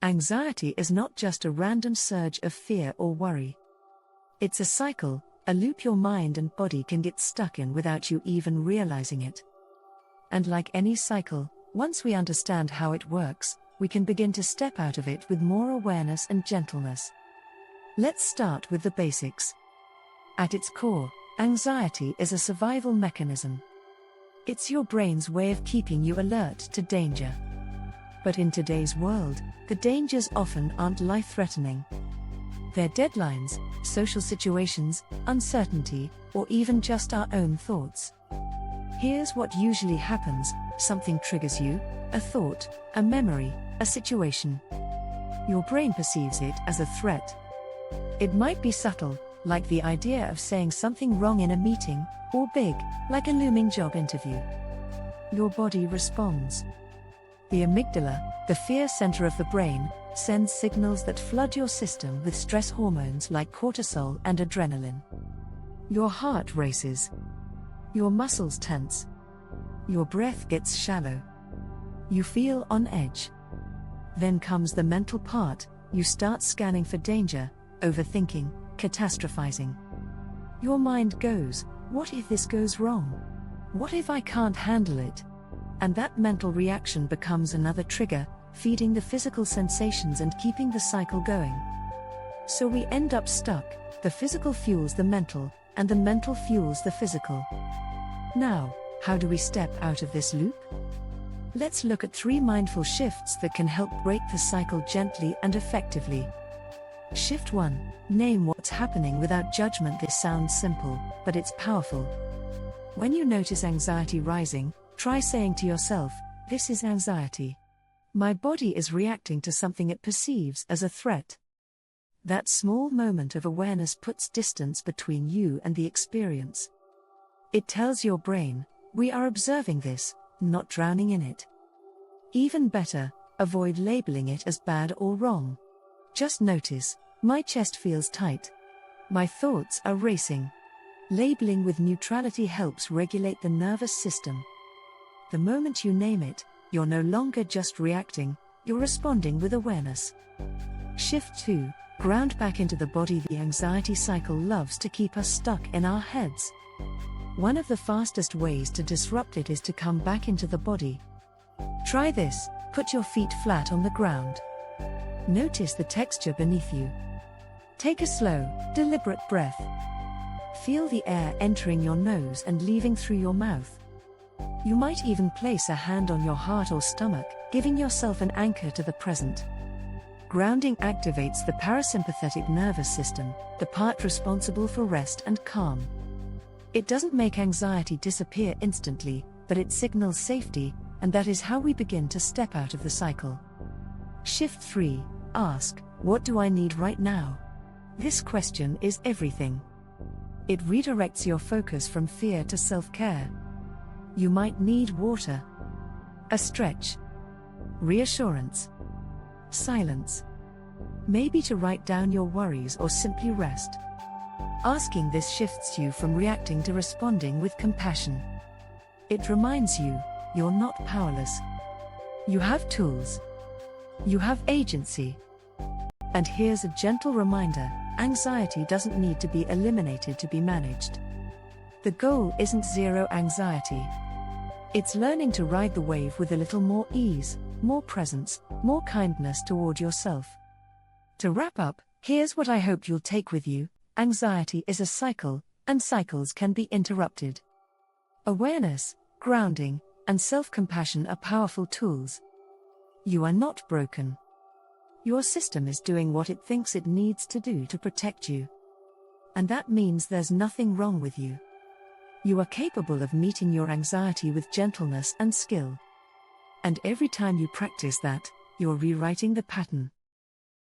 Anxiety is not just a random surge of fear or worry. It's a cycle, a loop your mind and body can get stuck in without you even realizing it. And like any cycle, once we understand how it works, we can begin to step out of it with more awareness and gentleness. Let's start with the basics. At its core, anxiety is a survival mechanism. It's your brain's way of keeping you alert to danger. But in today's world, the dangers often aren't life-threatening. They're deadlines, social situations, uncertainty, or even just our own thoughts. Here's what usually happens: something triggers you, a thought, a memory, a situation. Your brain perceives it as a threat. It might be subtle, like the idea of saying something wrong in a meeting, or big, like a looming job interview. Your body responds. The amygdala, the fear center of the brain, sends signals that flood your system with stress hormones like cortisol and adrenaline. Your heart races. Your muscles tense. Your breath gets shallow. You feel on edge. Then comes the mental part. You start scanning for danger, overthinking, catastrophizing. Your mind goes, what if this goes wrong? What if I can't handle it? And that mental reaction becomes another trigger, feeding the physical sensations and keeping the cycle going. So we end up stuck. The physical fuels the mental, and the mental fuels the physical. Now, how do we step out of this loop? Let's look at 3 mindful shifts that can help break the cycle gently and effectively. Shift 1. Name what's happening without judgment. This sounds simple, but it's powerful. When you notice anxiety rising, try saying to yourself, "This is anxiety. My body is reacting to something it perceives as a threat." That small moment of awareness puts distance between you and the experience. It tells your brain, we are observing this, not drowning in it. Even better, avoid labeling it as bad or wrong. Just notice, my chest feels tight. My thoughts are racing. Labeling with neutrality helps regulate the nervous system. The moment you name it, you're no longer just reacting, you're responding with awareness. Shift 2. Ground back into the body. The anxiety cycle loves to keep us stuck in our heads. One of the fastest ways to disrupt it is to come back into the body. Try this: put your feet flat on the ground. Notice the texture beneath you. Take a slow, deliberate breath. Feel the air entering your nose and leaving through your mouth. You might even place a hand on your heart or stomach, giving yourself an anchor to the present. Grounding activates the parasympathetic nervous system, the part responsible for rest and calm. It doesn't make anxiety disappear instantly, but it signals safety, and that is how we begin to step out of the cycle. Shift 3. Ask, what do I need right now? This question is everything. It redirects your focus from fear to self-care. You might need water, a stretch, reassurance, silence, maybe to write down your worries or simply rest. Asking this shifts you from reacting to responding with compassion. It reminds you, you're not powerless. You have tools. You have agency. And here's a gentle reminder, anxiety doesn't need to be eliminated to be managed. The goal isn't zero anxiety. It's learning to ride the wave with a little more ease, more presence, more kindness toward yourself. To wrap up, here's what I hope you'll take with you: anxiety is a cycle, and cycles can be interrupted. Awareness, grounding, and self-compassion are powerful tools. You are not broken. Your system is doing what it thinks it needs to do to protect you. And that means there's nothing wrong with you. You are capable of meeting your anxiety with gentleness and skill. And every time you practice that, you're rewriting the pattern.